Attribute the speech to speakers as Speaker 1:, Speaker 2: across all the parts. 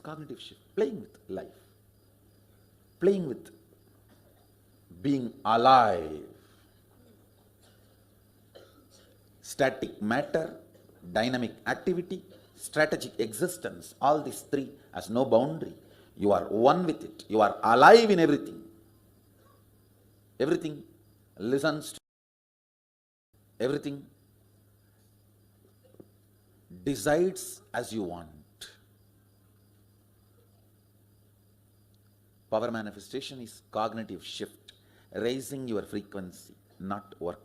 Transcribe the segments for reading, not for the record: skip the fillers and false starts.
Speaker 1: cognitive shift, playing with life, playing with being alive. Static matter, dynamic activity, strategic existence, all these three has no boundary. You are one with it. You are alive in everything. Everything listens to everything, decides as you want. Power manifestation is cognitive shift, raising your frequency, not work.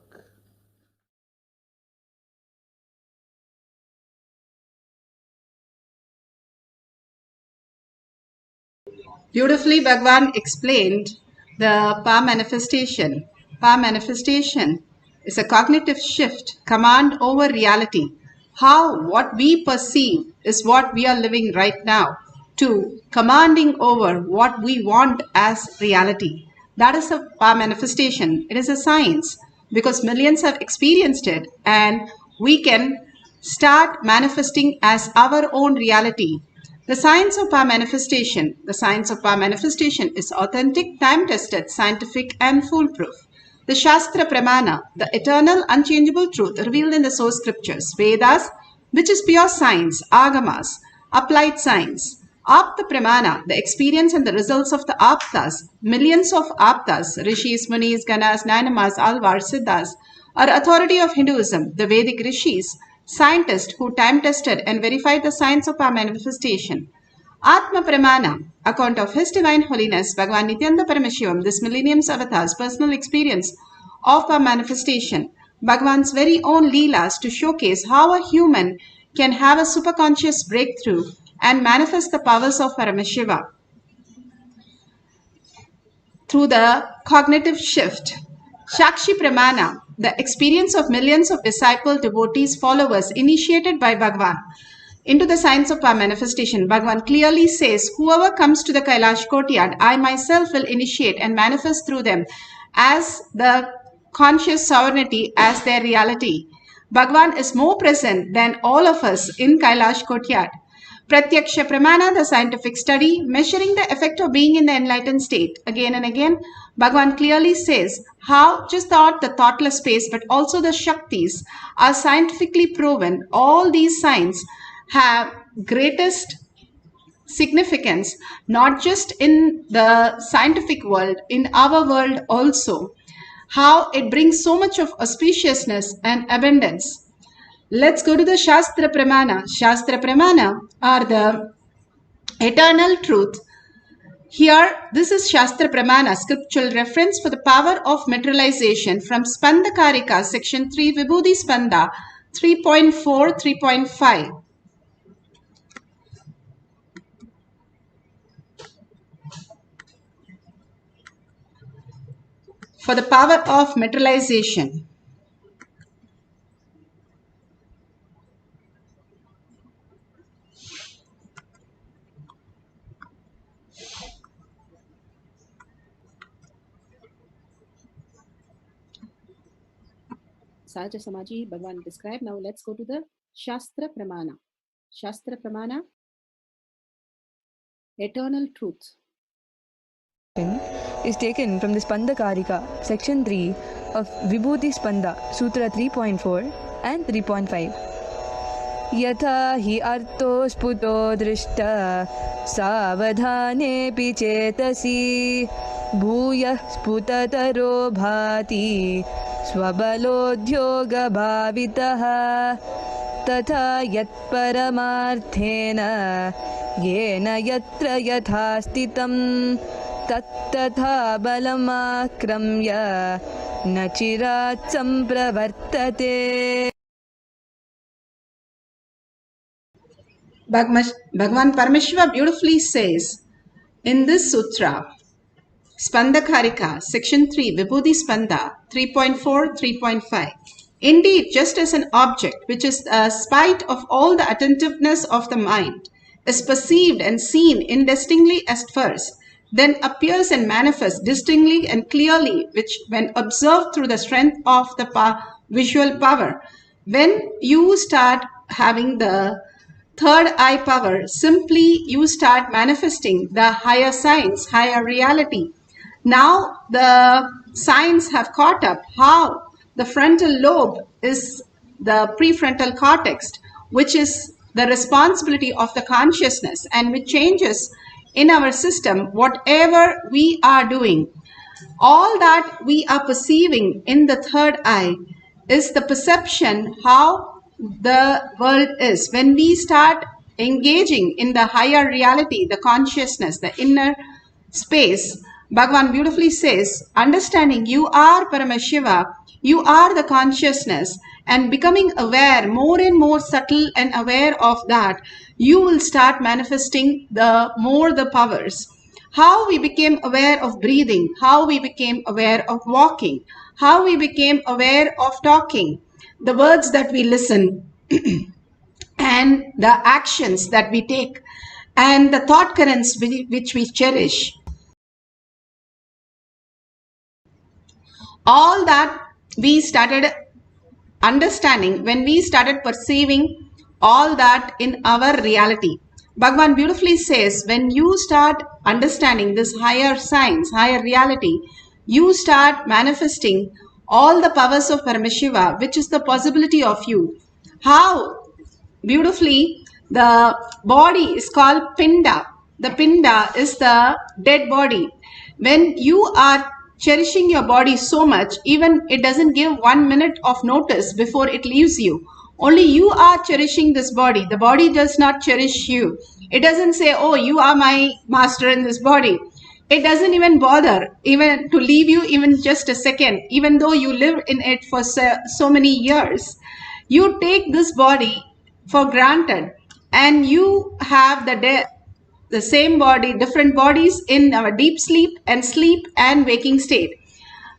Speaker 2: Beautifully, Bhagavan explained the power manifestation. Power manifestation is a cognitive shift, command over reality. How what we perceive is what we are living right now, to commanding over what we want as reality. That is a power manifestation. It is a science because millions have experienced it, and we can start manifesting as our own reality. The science of power manifestation. The science of power manifestation is authentic, time-tested, scientific, and foolproof. The Shastra Pramana, the eternal, unchangeable truth revealed in the source scriptures, Vedas, which is pure science, Agamas, applied science. Apta Pramana, the experience and the results of the Aptas, millions of Aptas, Rishis, Munis, Ganas, Nainamas, Alvars, Siddhas, are authority of Hinduism, the Vedic Rishis, scientists who time-tested and verified the science of our manifestation. Atma Pramana, account of His Divine Holiness, Bhagavan Nithyananda Paramashivam, this millennium's avatar's personal experience of our manifestation, Bhagavan's very own Leelas to showcase how a human can have a superconscious breakthrough and manifest the powers of Paramashiva through the cognitive shift. Shakshi Pramana, the experience of millions of disciple, devotees, followers initiated by Bhagavan into the science of power manifestation. Bhagavan clearly says, whoever comes to the Kailash courtyard, I myself will initiate and manifest through them as the conscious sovereignty as their reality. Bhagavan is more present than all of us in Kailash courtyard. Pratyaksha Pramana, the scientific study, measuring the effect of being in the enlightened state. Again and again, Bhagavan clearly says how just the thoughtless space, but also the Shaktis are scientifically proven. All these signs have greatest significance, not just in the scientific world, in our world also. How it brings so much of auspiciousness and abundance. Let's go to the Shastra Pramana. Shastra Pramana are the eternal truth. Here, this is Shastra Pramana, scriptural reference for the power of materialization from Spanda Karika, section 3, Vibhuti Spanda 3.4, 3.5. For the power of materialization.
Speaker 3: Sahaja Samaji, Bhagavan described. Now let's go to the Shastra Pramana. Shastra Pramana, eternal truth,
Speaker 4: is taken from the Spanda Karika, section 3 of Vibhuti Spanda, Sutra 3.4 and 3.5. Yatha hi arto sputo drishta savadhanepi chetasi bhuyah sputataro bhati swabaloddyoga bhavitaha तथा यत्परमार्थेन येन यत्र यथा स्थितं तत्तथा बलमाक्रम्य न चिरात् सम्प्रवर्तते.
Speaker 2: Bhagavan Paramashiva beautifully says in this sutra, Spanda Karika, section 3, Vibhuti Spanda 3.4, 3.5. Indeed, just as an object, which is spite of all the attentiveness of the mind, is perceived and seen indistinctly at first, then appears and manifests distinctly and clearly, which when observed through the strength of the visual power, when you start having the third eye power, simply you start manifesting the higher science, higher reality. Now the science have caught up how the frontal lobe is the prefrontal cortex, which is the responsibility of the consciousness and which changes in our system whatever we are doing. All that we are perceiving in the third eye is the perception how the world is. When we start engaging in the higher reality, the consciousness, the inner space, Bhagavan beautifully says, understanding you are Paramashiva, you are the consciousness, and becoming aware, more and more subtle and aware of that, you will start manifesting the more the powers. How we became aware of breathing, how we became aware of walking, how we became aware of talking, the words that we listen, and the actions that we take, and the thought currents which we cherish. All that we started understanding when we started perceiving all that in our reality. Bhagavan beautifully says, when you start understanding this higher science, higher reality, you start manifesting all the powers of Paramashiva, which is the possibility of you. How beautifully the body is called Pinda. The Pinda is the dead body. When you are cherishing your body so much, even it doesn't give 1 minute of notice before it leaves you. Only you are cherishing this body. The body does not cherish you. It doesn't say, oh, you are my master in this body. It doesn't even bother even to leave you even just a second, even though you live in it for so many years. You take this body for granted, and you have the same body, different bodies in our deep sleep and waking state.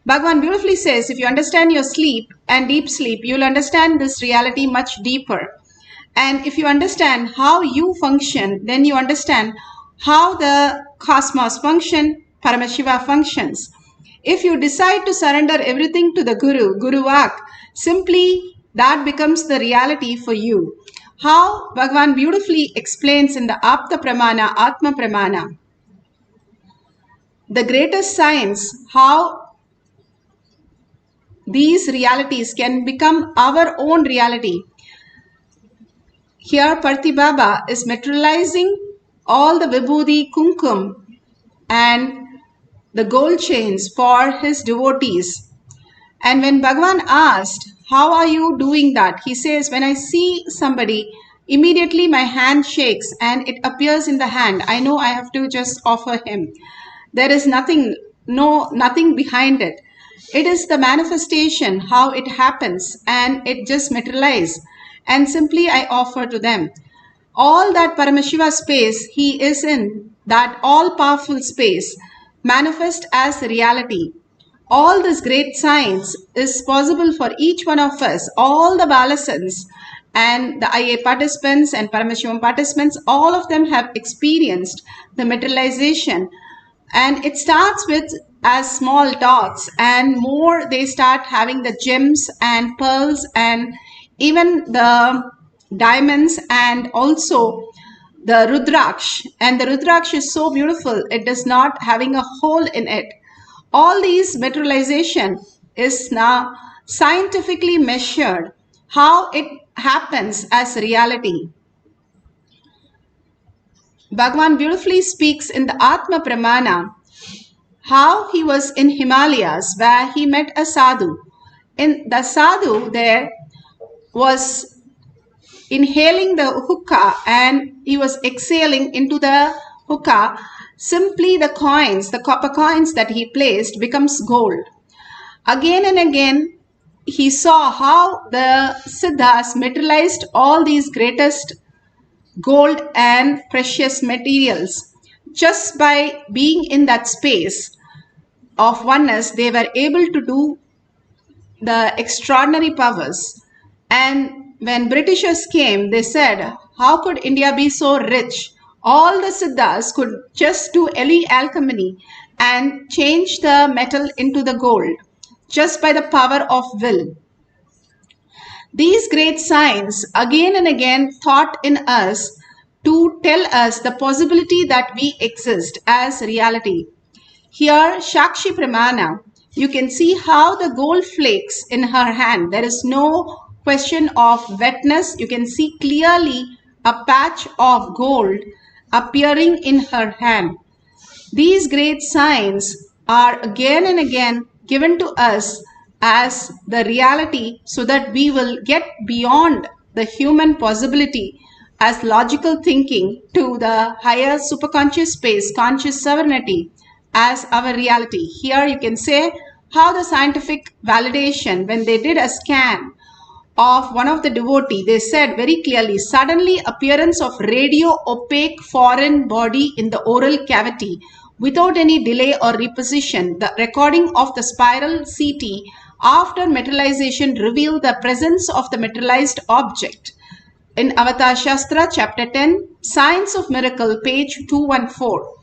Speaker 2: Bhagavan beautifully says, if you understand your sleep and deep sleep, you'll understand this reality much deeper. And if you understand how you function, then you understand how the cosmos function, Paramashiva functions. If you decide to surrender everything to the Guru Vak, simply that becomes the reality for you. How Bhagavan beautifully explains in the Apta Pramana, Atma Pramana, the greatest science, how these realities can become our own reality. Here Parthi Baba is materializing all the Vibhuti, Kumkum and the gold chains for his devotees. And when Bhagavan asked, how are you doing that? He says, when I see somebody, immediately my hand shakes and it appears in the hand. I know I have to just offer him. There is nothing behind it. It is the manifestation, how it happens, and it just materializes. And simply I offer to them. All that Paramashiva space, he is in, that all-powerful space, manifest as reality. All this great science is possible for each one of us, all the Balasans and the IA participants and Paramashivam participants, all of them have experienced the materialization. And it starts with as small dots, and more they start having the gems and pearls and even the diamonds and also the Rudraksh. And the Rudraksh is so beautiful, it is not having a hole in it. All these materialization is now scientifically measured, how it happens as reality. Bhagavan beautifully speaks in the Atma Pramana how he was in Himalayas where he met a sadhu. In the sadhu there was inhaling the hookah and he was exhaling into the hookah. Simply the coins, the copper coins that he placed becomes gold. Again and again he saw how the Siddhas materialized all these greatest gold and precious materials. Just by being in that space of oneness, they were able to do the extraordinary powers. And when Britishers came, they said, how could India be so rich? All the Siddhas could just do any alchemy and change the metal into the gold just by the power of will. These great signs again and again thought in us to tell us the possibility that we exist as reality. Here, Shakshi Pramana, you can see how the gold flakes in her hand. There is no question of wetness. You can see clearly a patch of gold appearing in her hand. These great signs are again and again given to us as the reality so that we will get beyond the human possibility as logical thinking to the higher superconscious space, conscious sovereignty as our reality. Here you can say how the scientific validation, when they did a scan of one of the devotee, they said very clearly, suddenly appearance of radio opaque foreign body in the oral cavity without any delay or reposition. The recording of the spiral CT after materialization revealed the presence of the materialized object. In Avatar Shastra, chapter 10, Science of Miracle, page 214.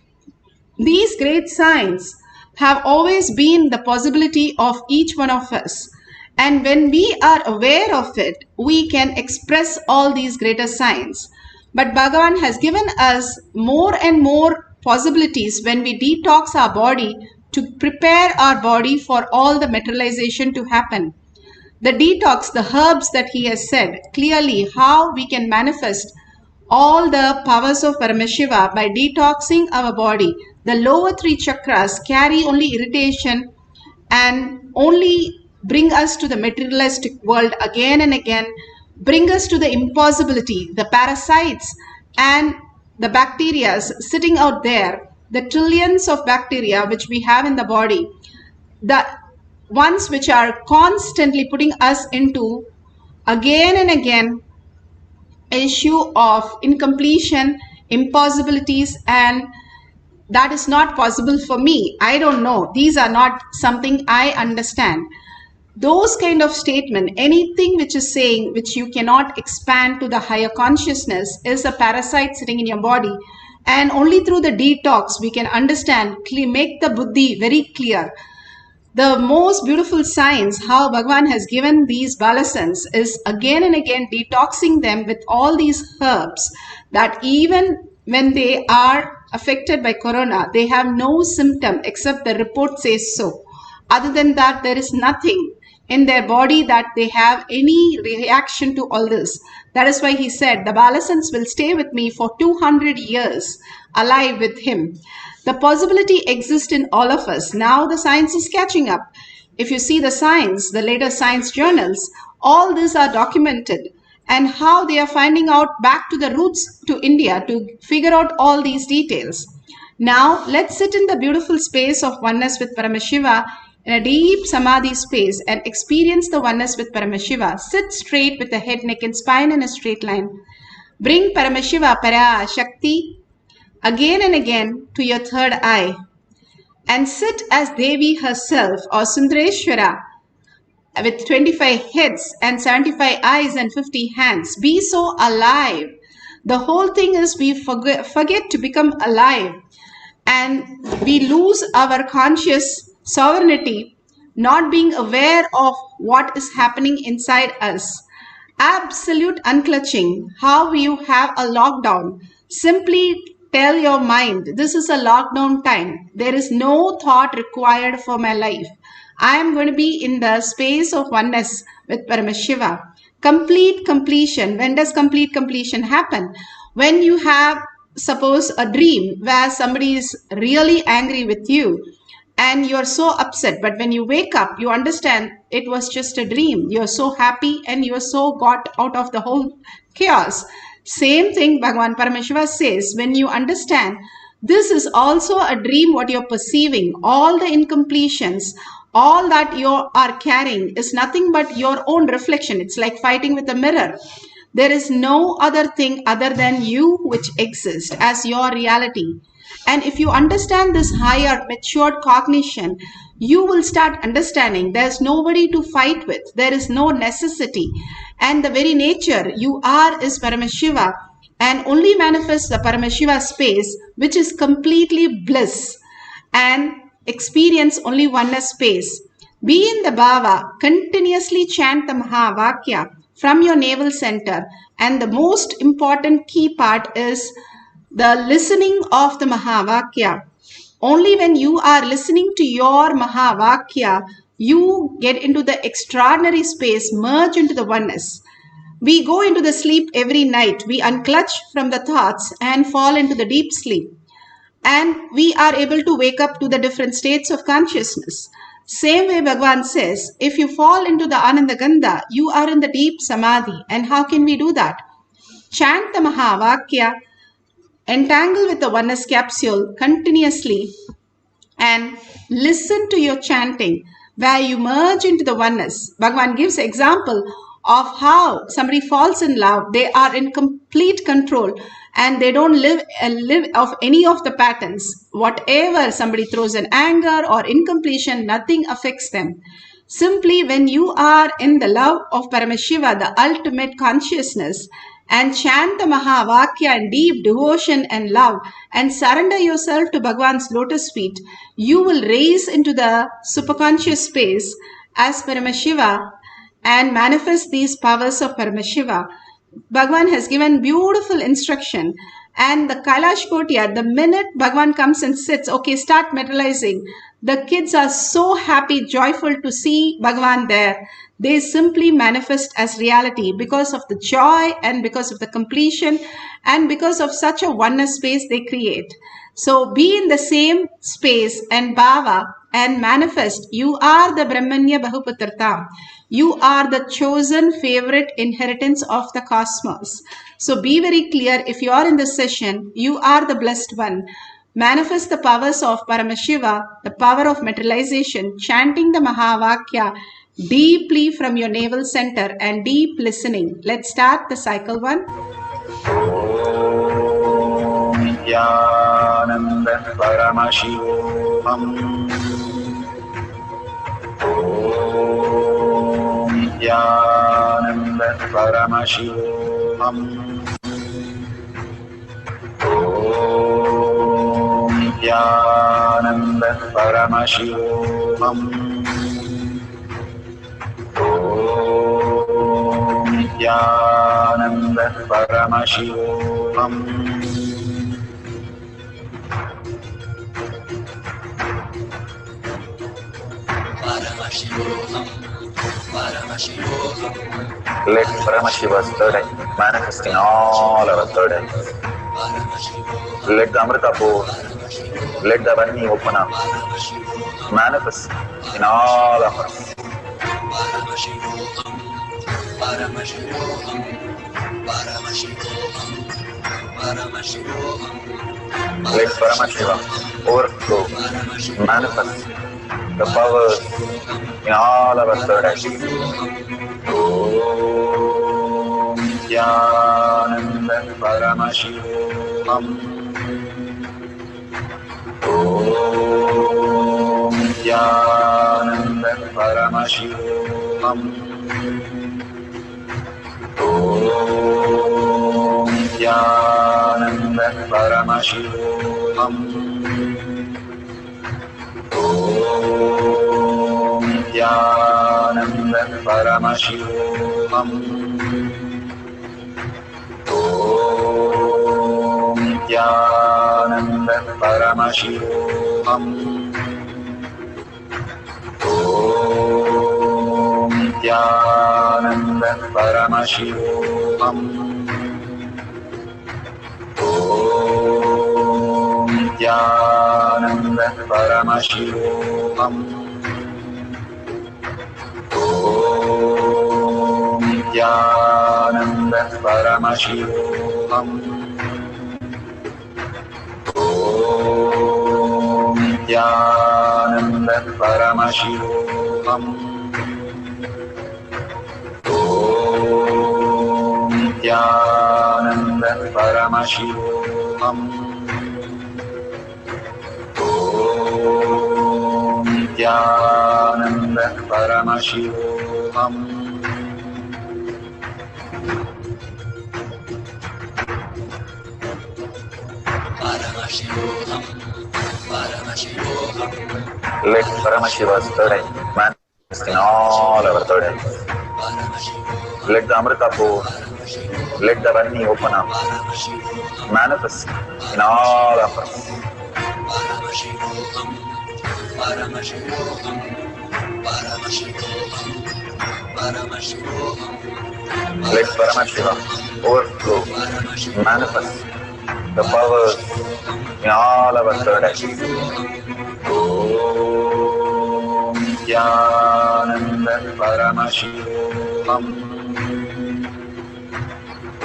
Speaker 2: These great signs have always been the possibility of each one of us. And when we are aware of it, we can express all these greater signs. But Bhagavan has given us more and more possibilities when we detox our body to prepare our body for all the materialization to happen. The detox, the herbs that he has said, clearly how we can manifest all the powers of Paramashiva by detoxing our body. The lower three chakras carry only irritation and only bring us to the materialistic world again and again, bring us to the impossibility, the parasites and the bacteria sitting out there, the trillions of bacteria which we have in the body, the ones which are constantly putting us into again and again issue of incompletion, impossibilities, and that is not possible for me. I don't know. These are not something I understand. Those kind of statement, anything which is saying which you cannot expand to the higher consciousness is a parasite sitting in your body. And only through the detox we can understand, make the buddhi very clear. The most beautiful science how Bhagavan has given these balasans is again and again detoxing them with all these herbs that even when they are affected by corona, they have no symptom except the report says so. Other than that, there is nothing in their body that they have any reaction to all this. That is why he said, the balasans will stay with me for 200 years alive with him. The possibility exists in all of us. Now the science is catching up. If you see the science, the latest science journals, all these are documented and how they are finding out back to the roots to India to figure out all these details. Now let's sit in the beautiful space of oneness with Paramashiva in a deep samadhi space and experience the oneness with Paramashiva. Sit straight with the head, neck and spine in a straight line. Bring Paramashiva, Parashakti, again and again to your third eye and sit as Devi herself or Sundareshwara with 25 heads and 75 eyes and 50 hands. Be so alive. The whole thing is we forget to become alive and we lose our conscious sovereignty, not being aware of what is happening inside us. Absolute unclutching. How you have a lockdown. Simply tell your mind, this is a lockdown time. There is no thought required for my life. I am going to be in the space of oneness with Paramashiva. Complete completion. When does complete completion happen? When you have, suppose, a dream where somebody is really angry with you and you're so upset, but when you wake up, you understand it was just a dream. You're so happy and you're so got out of the whole chaos. Same thing Bhagavan Paramashiva says, when you understand this is also a dream what you're perceiving, all the incompletions, all that you are carrying is nothing but your own reflection. It's like fighting with a mirror. There is no other thing other than you which exists as your reality. And if you understand this higher matured cognition, you will start understanding there's nobody to fight with. There is no necessity. And the very nature you are is Paramashiva and only manifests the Paramashiva space which is completely bliss and experience only oneness space. Be in the bhava, continuously chant the Mahavakya from your navel center. And the most important key part is the listening of the Mahavakya. Only when you are listening to your Mahavakya, you get into the extraordinary space, merge into the oneness. We go into the sleep every night. We unclutch from the thoughts and fall into the deep sleep. And we are able to wake up to the different states of consciousness. Same way Bhagavan says, if you fall into the Anandagandha, you are in the deep samadhi. And how can we do that? Chant the Mahavakya, entangle with the oneness capsule continuously, and listen to your chanting where you merge into the oneness. Bhagavan gives example of how somebody falls in love. They are in complete control and they don't live of any of the patterns. Whatever somebody throws in anger or incompletion, nothing affects them. Simply when you are in the love of Paramashiva, the ultimate consciousness, and chant the Mahavakya in deep devotion and love and surrender yourself to Bhagavan's lotus feet, you will raise into the superconscious space as Paramashiva and manifest these powers of Paramashiva. Bhagavan has given beautiful instruction. And the Kailash Kotiyar, the minute Bhagavan comes and sits, okay, start materializing. The kids are so happy, joyful to see Bhagavan there. They simply manifest as reality because of the joy and because of the completion and because of such a oneness space they create. So be in the same space and bhava and manifest. You are the Brahmanya Bahuputrata. You are the chosen favorite inheritance of the cosmos. So be very clear, if you are in this session, you are the blessed one. Manifest the powers of Paramashiva, the power of materialization, chanting the Mahavakya deeply from your navel center and deep listening. Let's start the cycle 1.
Speaker 1: Nithyananda Paramashivoham. Nithyananda Paramashivoham. Nithyananda Paramashivoham. Nithyananda Paramashivoham. Let Paramashiva's third eye manifest in all our third eyes. Let the Amrita pour, let the Vani open up, manifest in all of us. Let Paramashiva overflow, manifest the powers in all our third eyes. Om Nithyananda Paramashivoham. Om Nithyananda Paramashivoham. Om Nithyananda Paramashivoham. Om Nithyananda Paramashivoham. Om Nithyananda Paramashivoham. Om Nithyananda Paramashivoham. Om Nithyananda Paramashivoham. Om Nithyananda Paramashivoham. Om Nithyananda Paramashivoham. Om Nithyananda Paramashivoham. Om Nithyananda Paramashivoham. Let Paramashiva's third eye in all our third eye. Let the Amrita pour, let the Vani open up, manifest in all of us. Let Paramashiva overflow, manifest the powers in all our third eye. Om Nithyananda Paramashivam.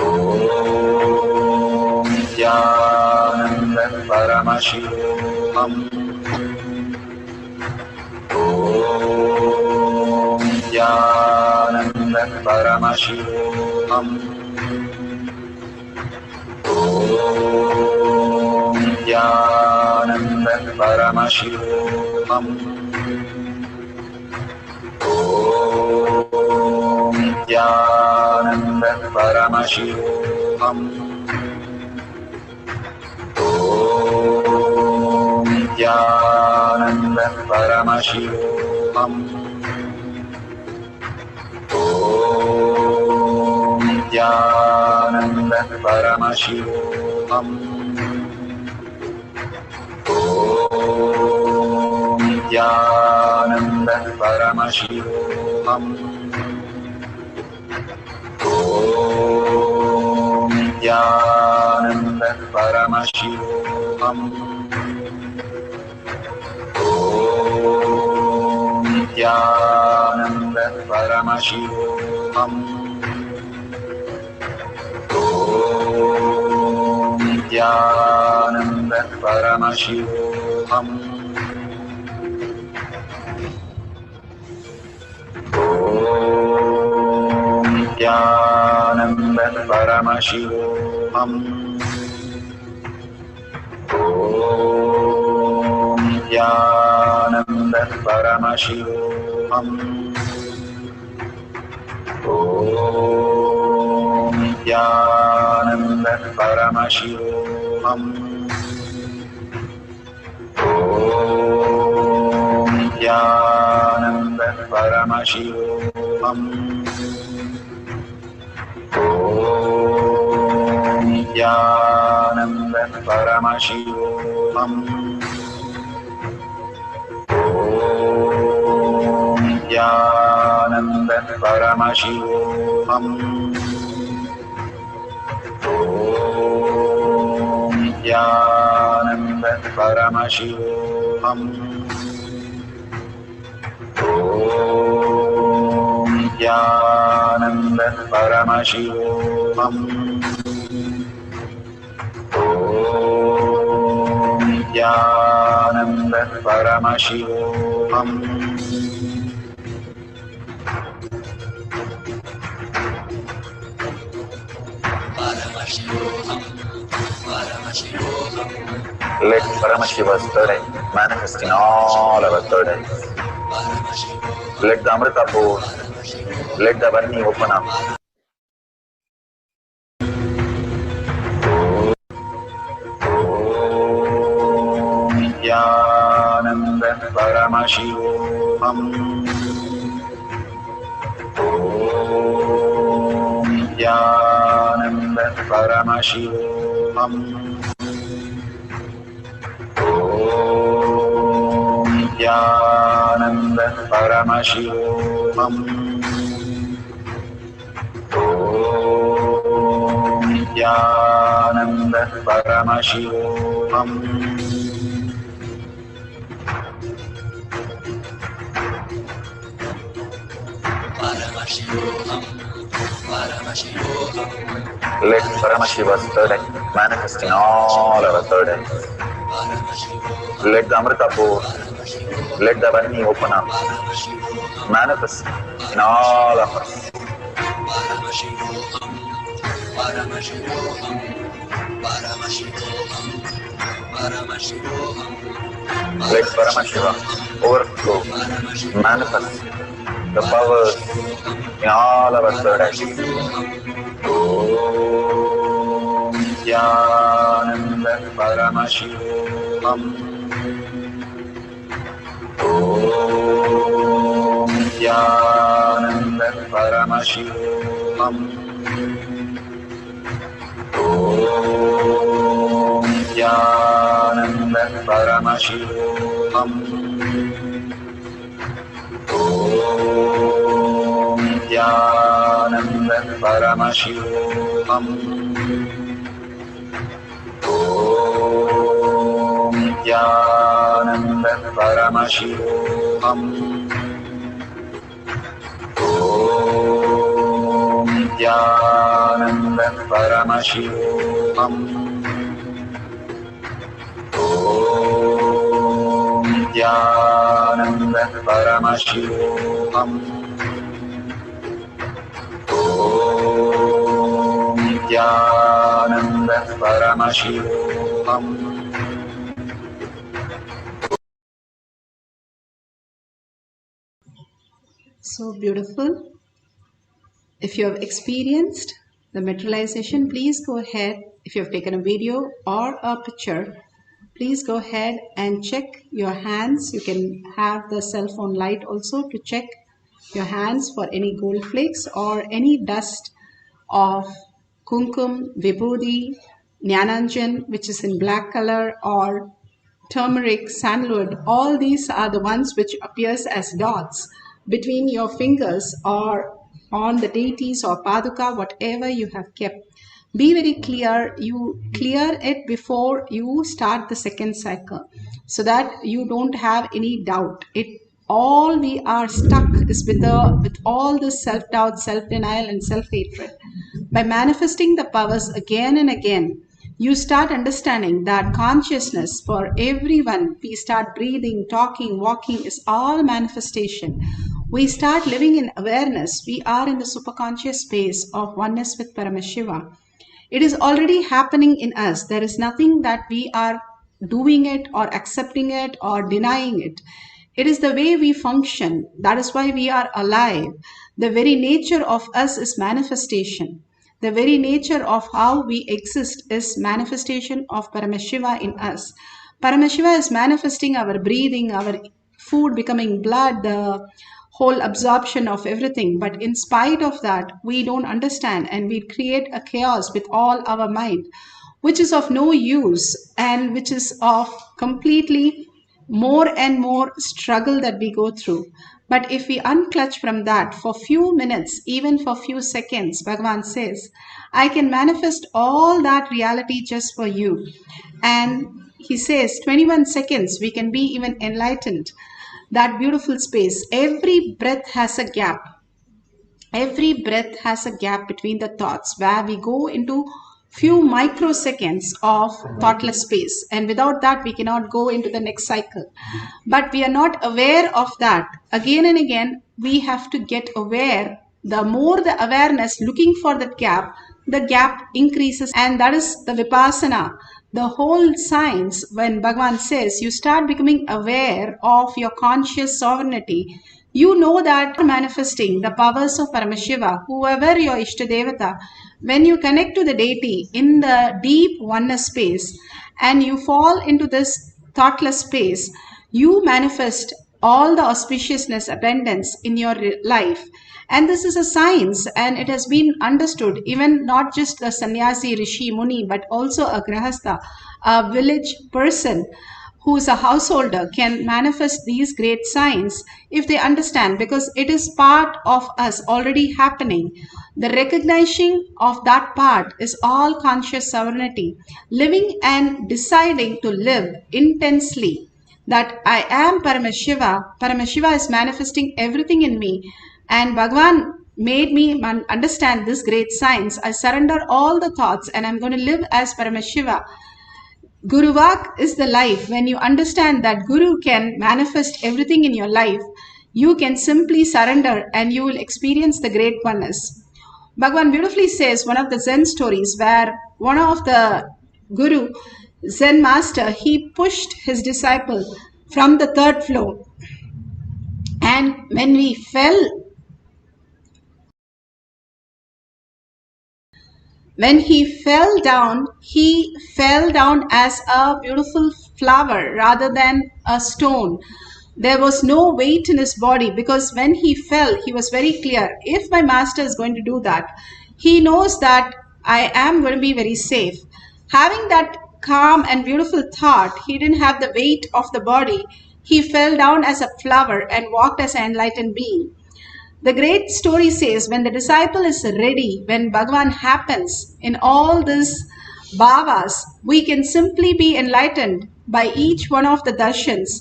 Speaker 1: Om Nithyananda Paramashivam. Om Nithyananda Paramashivoham. Om Nithyananda Paramashivoham. Om Nithyananda Paramashivoham. Om Nithyananda Paramashivoham. Om Nithyananda Paramashivoham. Om Nithyananda Paramashivoham. Om Nithyananda Paramashivoham. Om Nithyananda Paramashivoham. Om Nithyananda Paramashivoham. Om Nithyananda Paramashivoham. Om Nithyananda Paramashivoham. Om Nithyananda Paramashivoham. Om Nithyananda Paramashivoham. Om Nithyananda Paramashivoham. Om Nithyananda Paramashivoham. Om Nithyananda Paramashivoham. Om Nithyananda Paramashivoham. Om Nithyananda Paramashivoham. Let Paramashiva's third eye manifest in all our third eyes. Let the Amrita pour, let the Vani open up. Om Nithyananda Paramashivoham. Om Nithyananda Paramashivoham. Om Nithyananda Paramashivoham. Om Nithyananda Paramashivoham. Let Paramashiva's third eye manifest in all our third eyes. Let the Amrita pour, let the Vani open up, manifest in all of us. Let Paramashiva overflow, manifest the powers in all our third eyes. Om Nithyananda Paramashivoham. Om Paramashivoham. Nithyananda Paramashivoham. Nithyananda Paramashivoham. Nithyananda Paramashivoham. Nithyananda Paramashivoham. Nithyananda Paramashivoham. Nithyananda Paramashivoham.
Speaker 2: So beautiful. If you have experienced the materialization, please go ahead. If you have taken a video or a picture, please go ahead and check your hands. You can have the cell phone light also to check your hands for any gold flakes or any dust of kumkum, vibhuti, jnananjan, which is in black color, or turmeric, sandalwood. All these are the ones which appears as dots between your fingers or on the deities or paduka, whatever you have kept. Be very clear. You clear it before you start the second cycle so that you don't have any doubt. All we are stuck is with all the self-doubt, self-denial, and self-hatred. By manifesting the powers again and again, you start understanding that consciousness for everyone, we start breathing, talking, walking, is all manifestation. We start living in awareness. We are in the superconscious space of oneness with Paramashiva. It is already happening in us. There is nothing that we are doing it or accepting it or denying it. It is the way we function. That is why we are alive. The very nature of us is manifestation. The very nature of how we exist is manifestation of Paramashiva in us. Paramashiva is manifesting our breathing, our food becoming blood, the whole absorption of everything. But in spite of that, we don't understand and we create a chaos with all our mind, which is of no use and which is of completely more and more struggle that we go through. But if we unclutch from that for few minutes, even for few seconds, Bhagavan says, I can manifest all that reality just for you. And he says 21 seconds we can be even enlightened. That beautiful space. Every breath has a gap. Every breath has a gap between the thoughts where we go into few microseconds of thoughtless space, and without that we cannot go into the next cycle. But we are not aware of that. Again and again we have to get aware. The more the awareness looking for that gap, the gap increases, and that is the vipassana, the whole science. When Bhagavan says you start becoming aware of your conscious sovereignty, you know that manifesting the powers of Paramashiva, whoever your Ishtadevata, when you connect to the deity in the deep oneness space and you fall into this thoughtless space, you manifest all the auspiciousness, abundance in your life. And this is a science, and it has been understood, even not just the sannyasi, rishi, muni, but also a grahastha, a village person who is a householder can manifest these great signs if they understand, because it is part of us already happening. The recognition of that part is all conscious sovereignty, living and deciding to live intensely that I am Paramashiva. Paramashiva is manifesting everything in me, and Bhagavan made me understand this great science. I surrender all the thoughts and I'm going to live as Paramashiva. Guruvak is the life. When you understand that Guru can manifest everything in your life, you can simply surrender and you will experience the great oneness. Bhagavan beautifully says one of the Zen stories where one of the Guru, Zen master, he pushed his disciple from the third floor. And when he fell down as a beautiful flower rather than a stone. There was no weight in his body, because when he fell, he was very clear. If my master is going to do that, he knows that I am going to be very safe. Having that calm and beautiful thought, he didn't have the weight of the body. He fell down as a flower and walked as an enlightened being. The great story says, when the disciple is ready, when Bhagavan happens in all these bhavas, we can simply be enlightened by each one of the darshans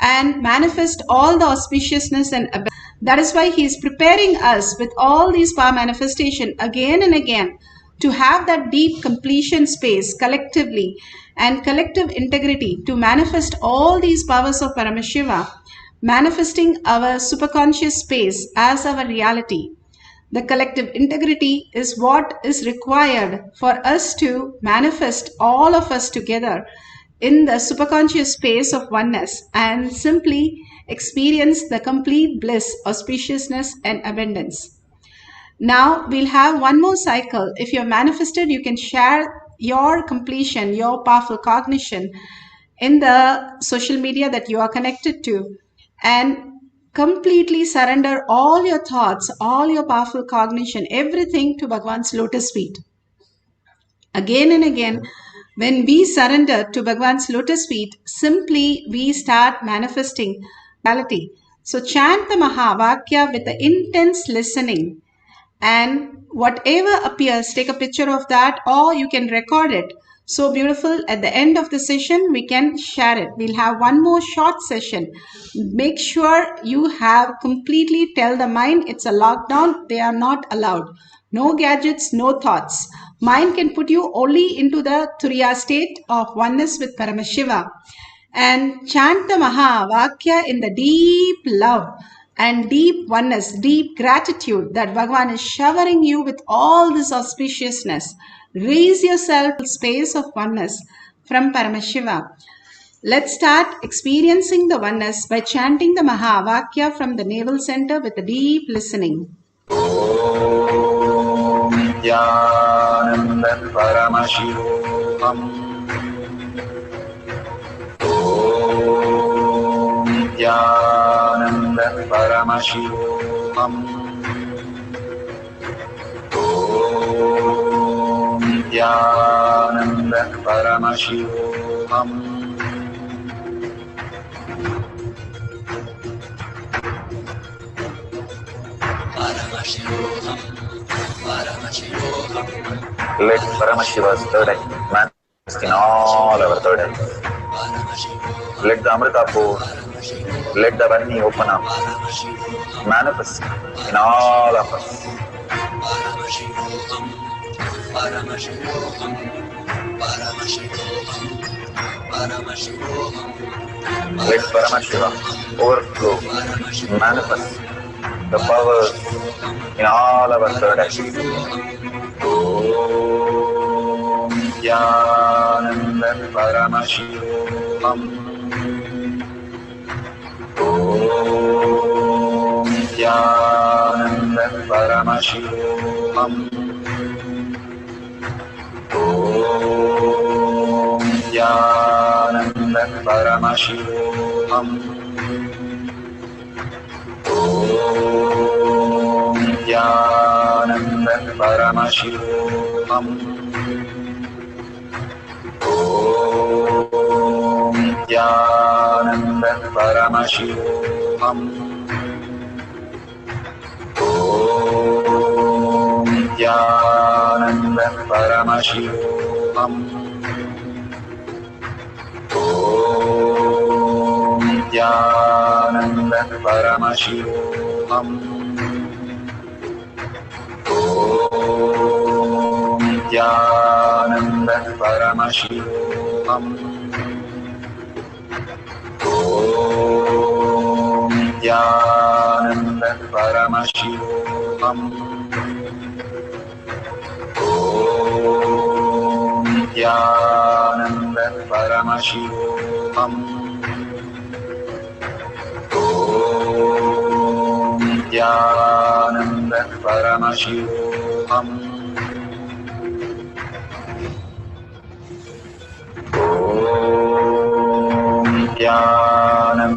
Speaker 2: and manifest all the auspiciousness and abundance. That is why he is preparing us with all these power manifestation again and again to have that deep completion space collectively and collective integrity to manifest all these powers of Paramashiva, manifesting our superconscious space as our reality. The collective integrity is what is required for us to manifest all of us together in the superconscious space of oneness and simply experience the complete bliss, auspiciousness, and abundance. Now we'll have one more cycle. If you're manifested, you can share your completion, your powerful cognition in the social media that you are connected to, and completely surrender all your thoughts, all your powerful cognition, everything to Bhagavan's lotus feet. Again and again, when we surrender to Bhagavan's lotus feet, simply we start manifesting reality. So chant the Mahavakya with the intense listening, and whatever appears, take a picture of that, or you can record it. So beautiful. At the end of the session, we can share it. We'll have one more short session. Make sure you have completely tell the mind it's a lockdown. They are not allowed. No gadgets, no thoughts. Mind can put you only into the Turiya state of oneness with Paramashiva. And chant the Mahavakya in the deep love and deep oneness, deep gratitude that Bhagavan is showering you with all this auspiciousness. Raise yourself to the space of oneness from Paramashiva. Let's start experiencing the oneness by chanting the Mahavakya from the navel center with a deep listening.
Speaker 1: Om Nithyananda Paramashivoham. Om Nithyananda Paramashivoham. Om Nithyananda Paramashivoham. Let Paramashiva's third eye manifest in all our third eyes. Let the Amrita pour, let the Vani open up, manifest in all of us. Let Paramashiva overflow, manifest the powers in all our third eyes. Om Nithyananda Paramashivoham. Om Nithyananda Paramashivoham. Om Nithyananda Paramashivoham. Om Nithyananda Paramashivoham. Om Nithyananda Paramashivoham. Om Nithyananda Paramashivoham. Om Nithyananda Paramashivoham. Om Nithyananda Paramashivoham. Om Nithyananda Paramashivoham. Om Nithyananda Paramashivoham. Om Nithyananda Paramashivoham. Om Nithyananda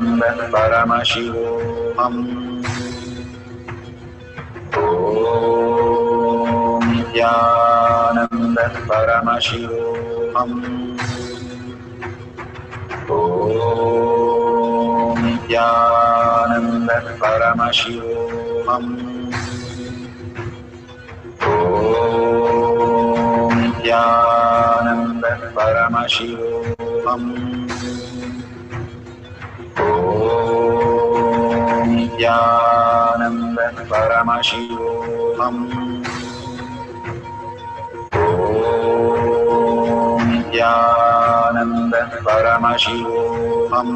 Speaker 1: Paramashivoham. Om Nithyananda Paramashivam. Om Nithyananda Paramashivam. Om Nithyananda Paramashivam. Om Nithyananda Paramashivoham. Om Nithyananda Paramashivoham.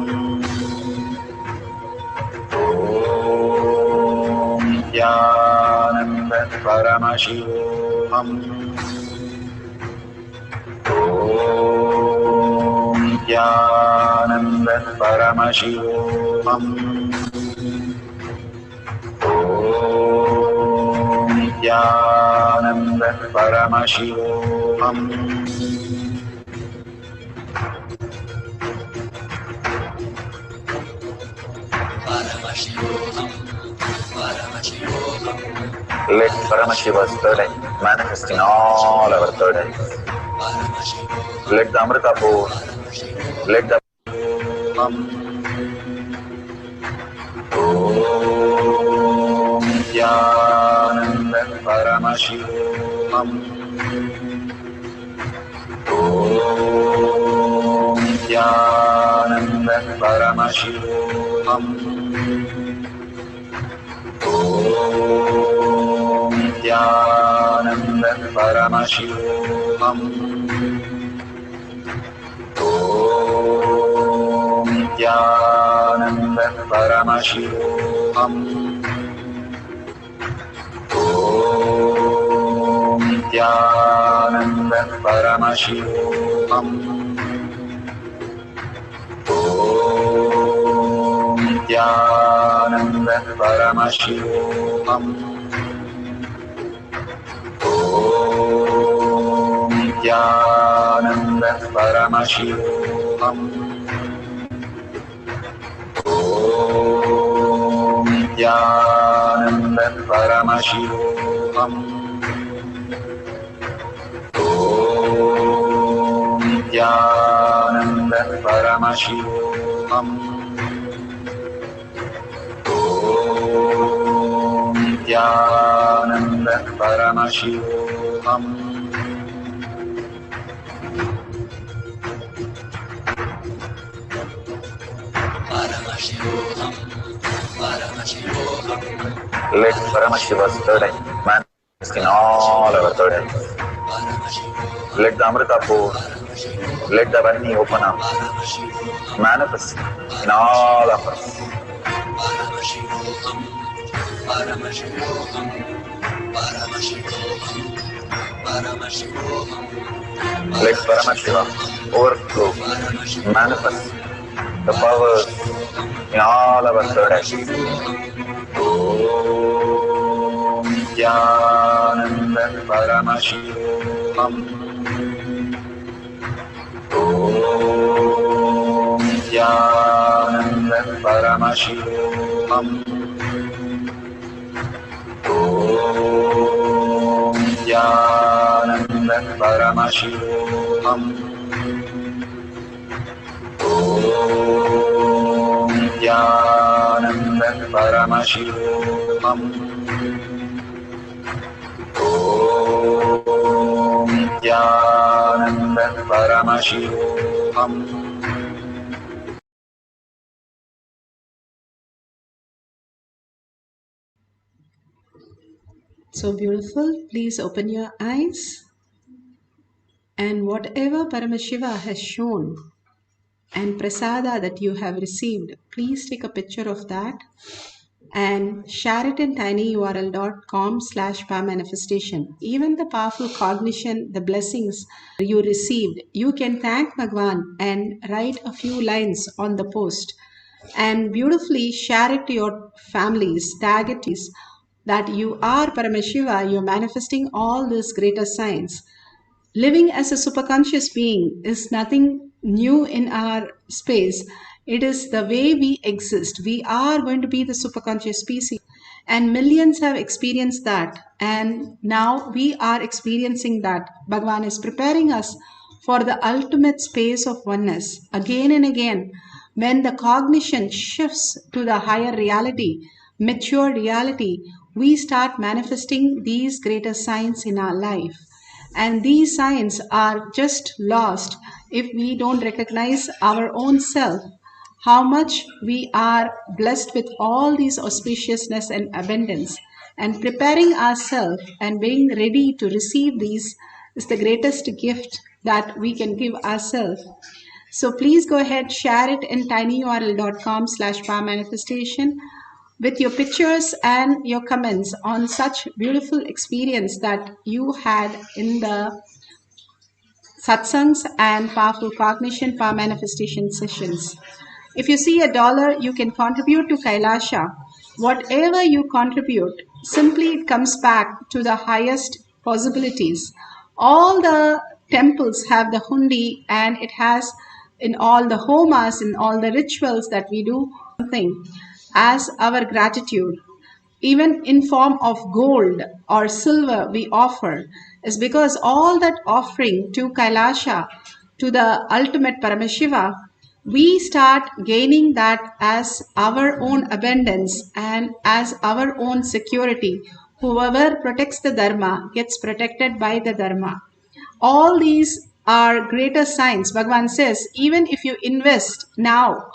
Speaker 1: Om Nithyananda Paramashivoham. Om Nithyananda Paramashivoham. Om Nithyananda Paramashivoham. Let Paramashiva's third eye manifest in all our third eyes. Let the Amrita pour, let the Om Nithyananda Paramashivoham. Om Nithyananda Paramashivoham. Om Nithyananda Paramashivoham. Om Nithyananda Paramashivoham. Om Nithyananda Paramashivoham. Om Nithyananda Paramashivoham. Om Nithyananda Paramashivoham. Om Nithyananda Paramashivoham. Om Nithyananda Paramashivoham. Om Nithyananda Paramashivoham. Let Paramashiva's third eye manifest in all our third eyes. Let the Amrita pour, let the Vani open up, manifest in all of us. Let Paramashiva overflow, manifest the powers in all our third eyes. Om Nithyananda Paramashivam. Om Nithyananda Paramashivam. Om Nithyananda Paramashivam. Om Nithyananda Paramashivoham. Om Nithyananda Paramashivoham.
Speaker 2: So beautiful. Please open your eyes. And whatever Paramashiva has shown and prasada that you have received, please take a picture of that and share it in tinyurl.com/powermanifestation. Even the powerful cognition, the blessings you received, you can thank Bhagwan and write a few lines on the post and beautifully share it to your families, tag it that you are Paramashiva, you're manifesting all these greater signs. Living as a superconscious being is nothing new in our space. It is the way we exist. We are going to be the superconscious species. And millions have experienced that. And now we are experiencing that. Bhagavan is preparing us for the ultimate space of oneness. Again and again, when the cognition shifts to the higher reality, mature reality, we start manifesting these greater signs in our life. And these signs are just lost if we don't recognize our own self, how much we are blessed with all these auspiciousness and abundance, and preparing ourselves and being ready to receive these is the greatest gift that we can give ourselves. So please go ahead, share it in tinyurl.com/power manifestation with your pictures and your comments on such beautiful experience that you had in the satsangs and powerful cognition power manifestation sessions. If you see $1, you can contribute to Kailasha. Whatever you contribute, simply it comes back to the highest possibilities. All the temples have the hundi, and it has in all the homas, in all the rituals that we do, something as our gratitude, even in form of gold or silver we offer, is because all that offering to Kailasha, to the ultimate Paramashiva, we start gaining that as our own abundance and as our own security. Whoever protects the Dharma gets protected by the Dharma. All these are greater signs. Bhagavan says, even if you invest now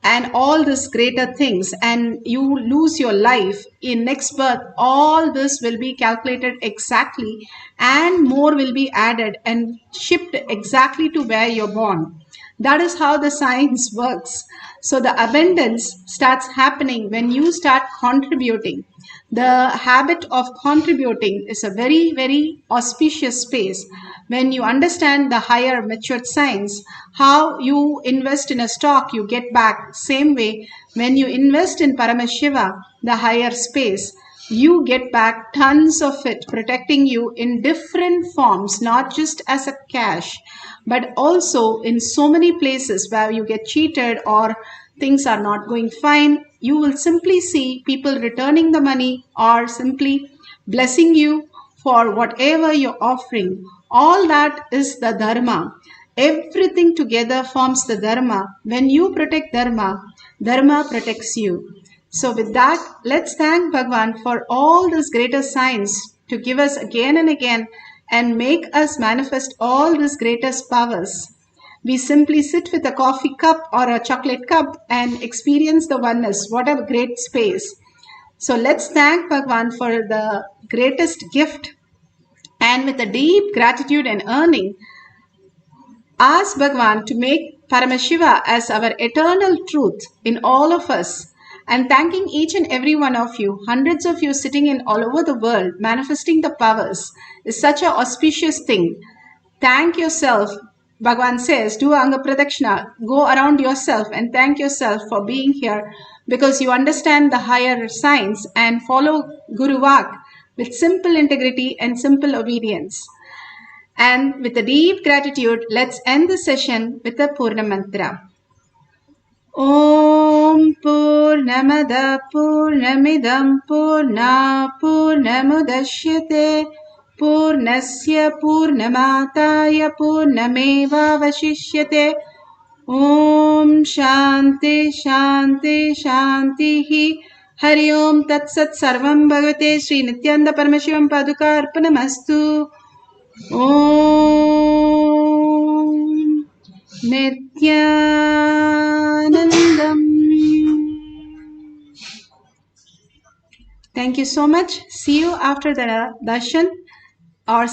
Speaker 2: and all these greater things and you lose your life in next birth, all this will be calculated exactly and more will be added and shipped exactly to where you're born. That is how the science works. So the abundance starts happening when you start contributing. The habit of contributing is a very, very auspicious space. When you understand the higher matured science, how you invest in a stock, you get back. Same way, when you invest in Paramashiva, the higher space, you get back tons of it, protecting you in different forms, not just as a cash, but also in so many places where you get cheated or things are not going fine. You will simply see people returning the money or simply blessing you for whatever you're offering. All that is the Dharma. Everything together forms the Dharma. When you protect Dharma, Dharma protects you. So with that, let's thank Bhagavan for all this greater signs to give us again and again and make us manifest all these greatest powers. We simply sit with a coffee cup or a chocolate cup and experience the oneness. What a great space. So let's thank Bhagavan for the greatest gift, and with a deep gratitude and earning, ask Bhagavan to make Paramashiva as our eternal truth in all of us. And thanking each and every one of you, hundreds of you sitting in all over the world, manifesting the powers, is such an auspicious thing. Thank yourself. Bhagavan says, do Anga Pradakshina, go around yourself and thank yourself for being here, because you understand the higher science and follow Guru Vak with simple integrity and simple obedience. And with a deep gratitude, let's end the session with the Purna Mantra. Om Purnamada Purnamidam Purna Purnamudashyate Purnasya Purnamataya Purnameva Vashishyate. Om Shanti Shanti Shanti Hari Om Tat Sat Sarvam Bhagavate Sri Nithyananda Paramashivam Paduka Arpanamastu. Om Nithyanandam. Thank you so much. See you after the darshan or